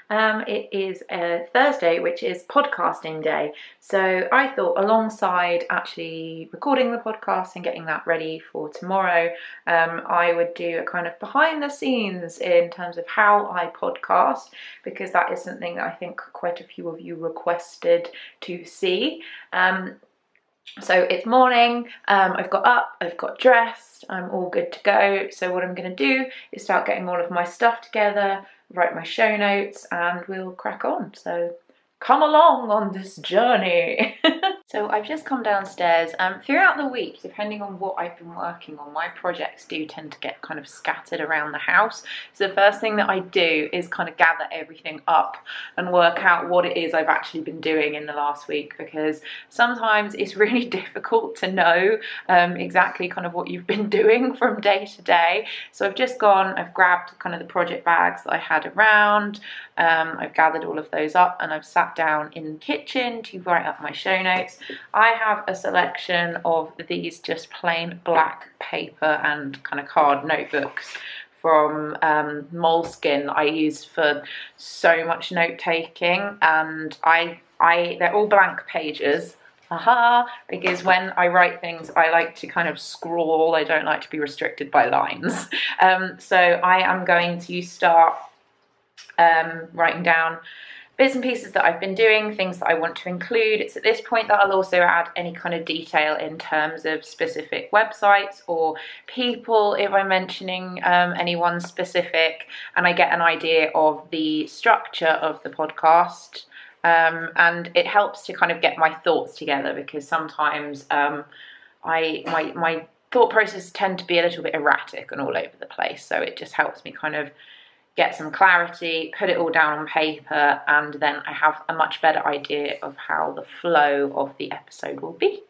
It is a Thursday, which is podcasting day. So I thought alongside actually recording the podcast and getting that ready for tomorrow, I would do a kind of behind the scenes in terms of how I podcast, because that is something that I think quite a few of you requested to see. So it's morning, I've got up, I've got dressed, I'm all good to go. So what I'm going to do is start getting all of my stuff together, write my show notes, and we'll crack on. So come along on this journey. So I've just come downstairs. Throughout the week, depending on what I've been working on, my projects do tend to get kind of scattered around the house. So the first thing that I do is kind of gather everything up and work out what it is I've actually been doing in the last week, because sometimes it's really difficult to know exactly kind of what you've been doing from day to day. So I've just gone, I've grabbed kind of the project bags that I had around, I've gathered all of those up, and I've sat down in the kitchen to write up my show notes. I have a selection of these just plain black paper and kind of card notebooks from Moleskine I use for so much note taking, and they're all blank pages. Because when I write things, I like to kind of scrawl. I don't like to be restricted by lines. So I am going to start writing down bits and pieces that I've been doing, things that I want to include. It's at this point that I'll also add any kind of detail in terms of specific websites or people if I'm mentioning anyone specific, and I get an idea of the structure of the podcast. And it helps to kind of get my thoughts together, because sometimes my thought processes tend to be a little bit erratic and all over the place. So it just helps me kind of get some clarity, put it all down on paper, and then I have a much better idea of how the flow of the episode will be.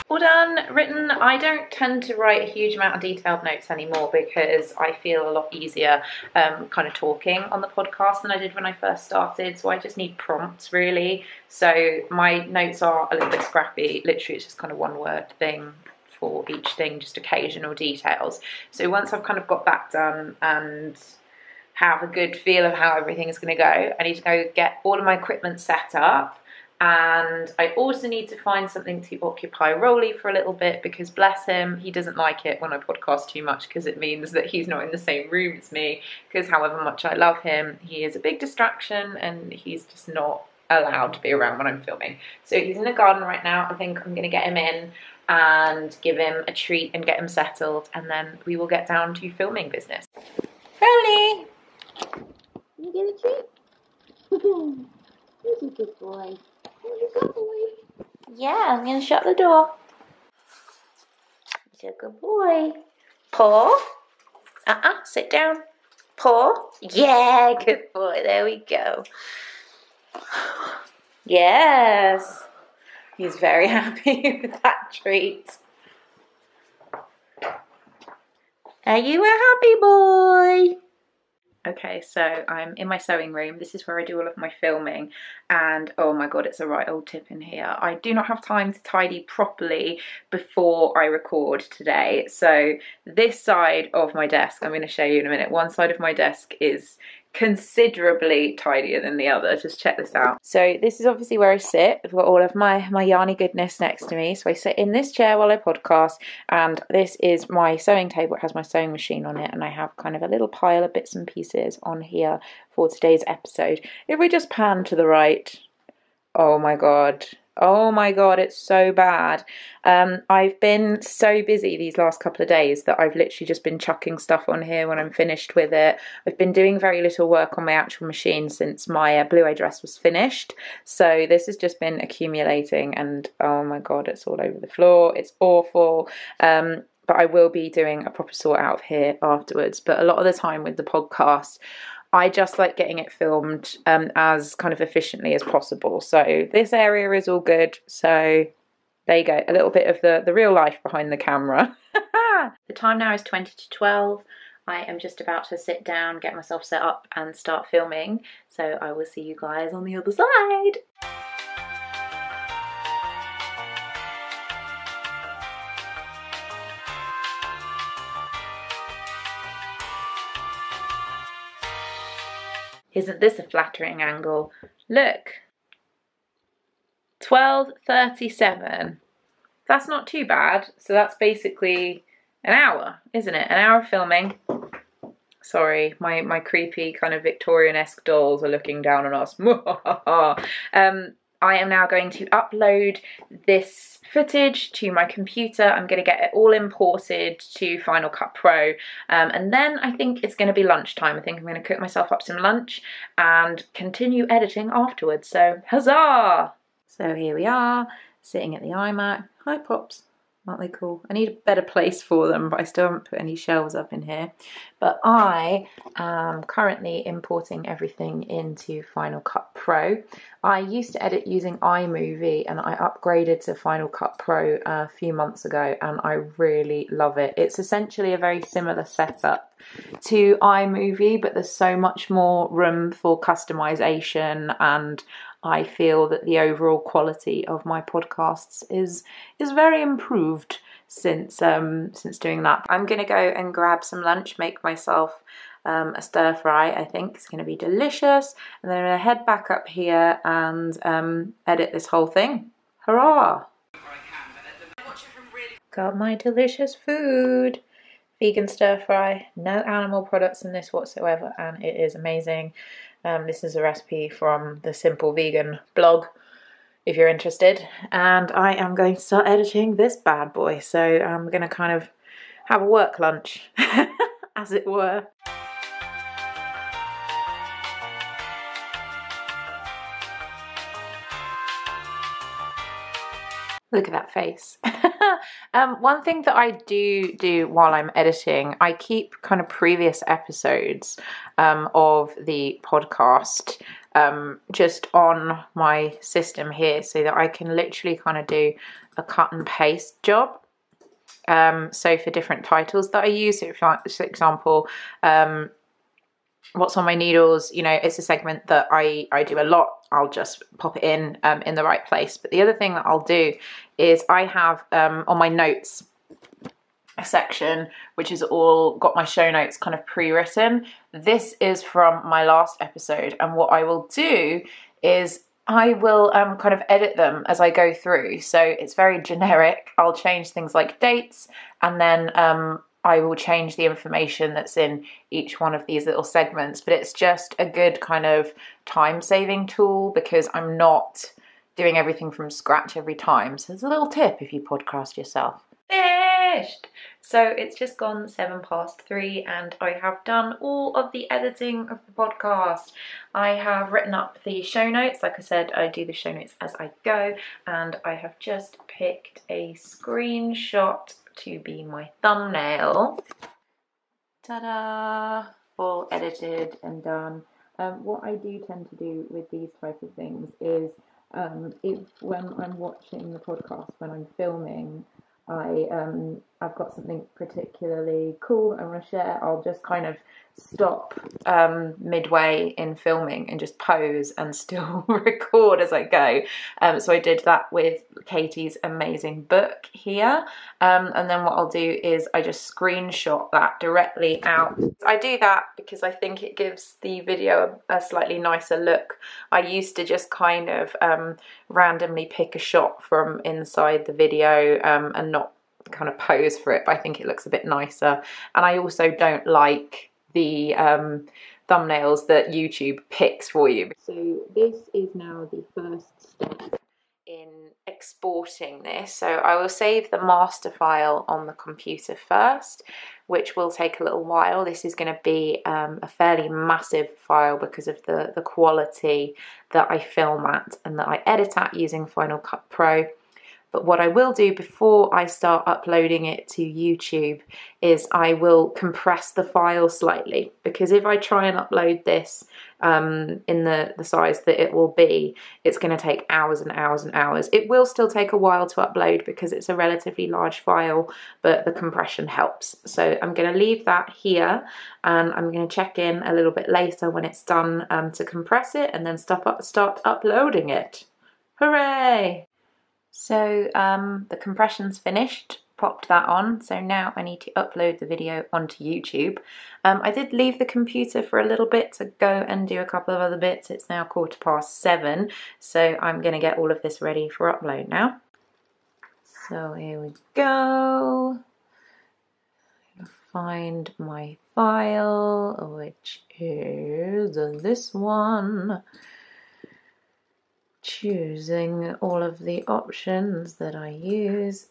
All done, written. I don't tend to write a huge amount of detailed notes anymore, because I feel a lot easier kind of talking on the podcast than I did when I first started. So I just need prompts, really. So my notes are a little bit scrappy. Literally, it's just kind of one word thing for each thing, just occasional details. So once I've kind of got that done and have a good feel of how everything is going to go, I need to go get all of my equipment set up. And I also need to find something to occupy Rolly for a little bit, because bless him, he doesn't like it when I podcast too much, because it means that he's not in the same room as me, because however much I love him, he is a big distraction and he's just not allowed to be around when I'm filming. So he's in the garden right now. I think I'm going to get him in and give him a treat and get him settled, and then we will get down to filming business. Rolly! You get a treat? He's a good boy. He's a good boy. Yeah, I'm going to shut the door. He's a good boy. Paw. Sit down. Paw. Yeah, good boy. There we go. Yes. He's very happy with that treat. Are you a happy boy? Okay, so I'm in my sewing room. This is where I do all of my filming, and oh my god, it's a right old tip in here. I do not have time to tidy properly before I record today. So this side of my desk, I'm going to show you in a minute. One side of my desk is considerably tidier than the other. Just check this out. So this is obviously where I sit. I've got all of my yarny goodness next to me. So I sit in this chair while I podcast, and this is my sewing table. It has my sewing machine on it, and I have kind of a little pile of bits and pieces on here for today's episode. If we just pan to the right, oh my god, it's so bad. I've been so busy these last couple of days that I've literally just been chucking stuff on here when I'm finished with it. I've been doing very little work on my actual machine since my Blue dress was finished. So this has just been accumulating, and oh my god, it's all over the floor. It's awful. But I will be doing a proper sort out of here afterwards. But a lot of the time with the podcast, I just like getting it filmed as kind of efficiently as possible. So this area is all good. So there you go, a little bit of the real life behind the camera. The time now is 20 to 12. I am just about to sit down, get myself set up and start filming. So I will see you guys on the other side. Isn't this a flattering angle? Look. 12:37. That's not too bad. So that's basically an hour, isn't it? An hour of filming. Sorry, my creepy kind of Victorian-esque dolls are looking down on us. I am now going to upload this footage to my computer. I'm going to get it all imported to Final Cut Pro, and then I think it's going to be lunchtime. I think I'm going to cook myself up some lunch and continue editing afterwards. So huzzah! So here we are, sitting at the iMac. Hi Pops. Aren't they cool? I need a better place for them, but I still haven't put any shelves up in here. But I am currently importing everything into Final Cut Pro. I used to edit using iMovie and I upgraded to Final Cut Pro a few months ago and I really love it. It's essentially a very similar setup to iMovie, but there's so much more room for customization, and I feel that the overall quality of my podcasts is very improved since doing that. I'm gonna go and grab some lunch, make myself a stir fry. I think it's gonna be delicious, and then I'm gonna head back up here and edit this whole thing. Hurrah! Got my delicious food. Vegan stir fry, no animal products in this whatsoever, and it is amazing. This is a recipe from the Simple Vegan blog, if you're interested. And I am going to start editing this bad boy. So I'm going to kind of have a work lunch, as it were. Look at that face. One thing that I do while I'm editing, I keep kind of previous episodes of the podcast just on my system here so that I can literally kind of do a cut and paste job. So for different titles that I use, so for example, What's on My Needles, you know, it's a segment that I do a lot. I'll just pop it in the right place. But the other thing that I'll do is I have on my notes a section which is all got my show notes kind of pre-written. This is from my last episode, and what I will do is I will kind of edit them as I go through. So it's very generic. I'll change things like dates, and then I will change the information that's in each one of these little segments, but it's just a good kind of time-saving tool because I'm not doing everything from scratch every time. So there's a little tip if you podcast yourself. Finished! So it's just gone 3:07 and I have done all of the editing of the podcast. I have written up the show notes. Like I said, I do the show notes as I go, and I have just picked a screenshot to be my thumbnail. Ta-da! All edited and done. What I do tend to do with these type of things is if when I'm watching the podcast, when I'm filming, I've got something particularly cool I want to share, I'll just kind of stop midway in filming and just pose and still record as I go. So I did that with Katie's amazing book here, and then what I'll do is I just screenshot that directly out. I do that because I think it gives the video a slightly nicer look. I used to just kind of randomly pick a shot from inside the video and not kind of pose for it, but I think it looks a bit nicer. And I also don't like the thumbnails that YouTube picks for you. So this is now the first step in exporting this. So I will save the master file on the computer first, which will take a little while. This is going to be a fairly massive file because of the quality that I film at and that I edit at using Final Cut Pro. But what I will do before I start uploading it to YouTube is I will compress the file slightly, because if I try and upload this in the size that it will be, it's going to take hours and hours and hours. It will still take a while to upload because it's a relatively large file, but the compression helps. So I'm going to leave that here, and I'm going to check in a little bit later when it's done to compress it, and then start uploading it. Hooray! So the compression's finished. popped that on, so now I need to upload the video onto YouTube. I did leave the computer for a little bit to go and do a couple of other bits. It's now 7:15, so I'm going to get all of this ready for upload now. So here we go. Find my file, which is this one. Choosing all of the options that I use.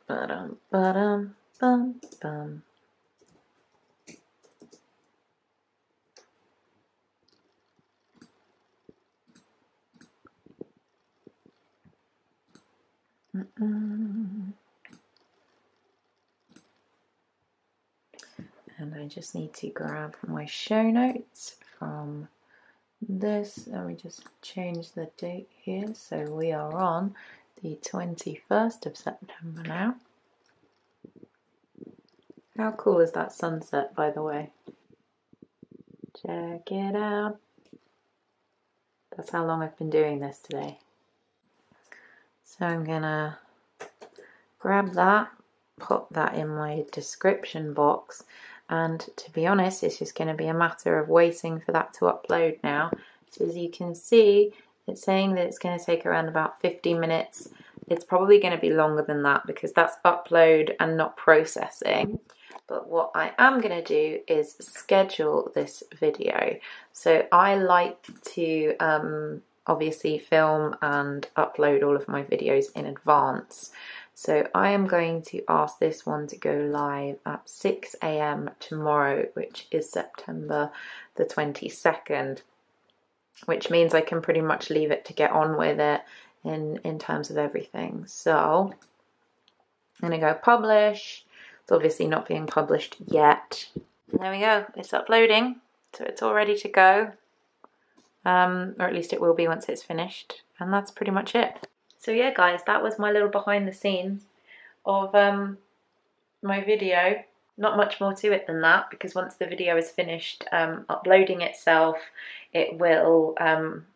Ba-dum, ba-dum, bum, bum. And I just need to grab my show notes from this. Let me just change the date here. So we are on the 21st of September now. How cool is that sunset, by the way? Check it out. That's how long I've been doing this today. So I'm gonna grab that, put that in my description box, and to be honest, it's just going to be a matter of waiting for that to upload now. So as you can see, it's saying that it's going to take around about 50 minutes. It's probably going to be longer than that because that's upload and not processing. But what I am going to do is schedule this video. So I like to obviously film and upload all of my videos in advance. So I am going to ask this one to go live at 6 AM tomorrow, which is September the 22nd, which means I can pretty much leave it to get on with it in terms of everything. So I'm going to go publish. It's obviously not being published yet. There we go, it's uploading, so it's all ready to go. Or at least it will be once it's finished. And that's pretty much it. So yeah guys, that was my little behind the scenes of my video. Not much more to it than that, because once the video is finished uploading itself, it will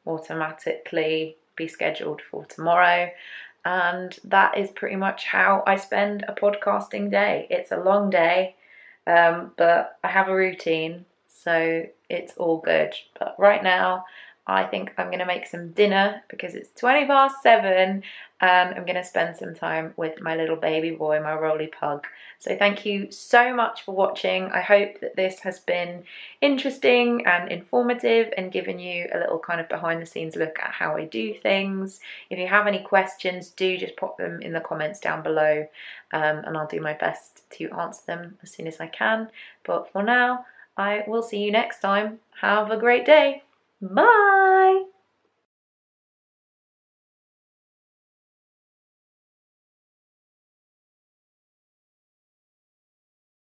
automatically be scheduled for tomorrow. And that is pretty much how I spend a podcasting day. It's a long day, but I have a routine, so it's all good. But right now, I think I'm going to make some dinner because it's 7:20 and I'm going to spend some time with my little baby boy, my Roly Pug. So thank you so much for watching. I hope that this has been interesting and informative and given you a little kind of behind the scenes look at how I do things. If you have any questions, do just pop them in the comments down below, and I'll do my best to answer them as soon as I can. But for now, I will see you next time. Have a great day. Bye!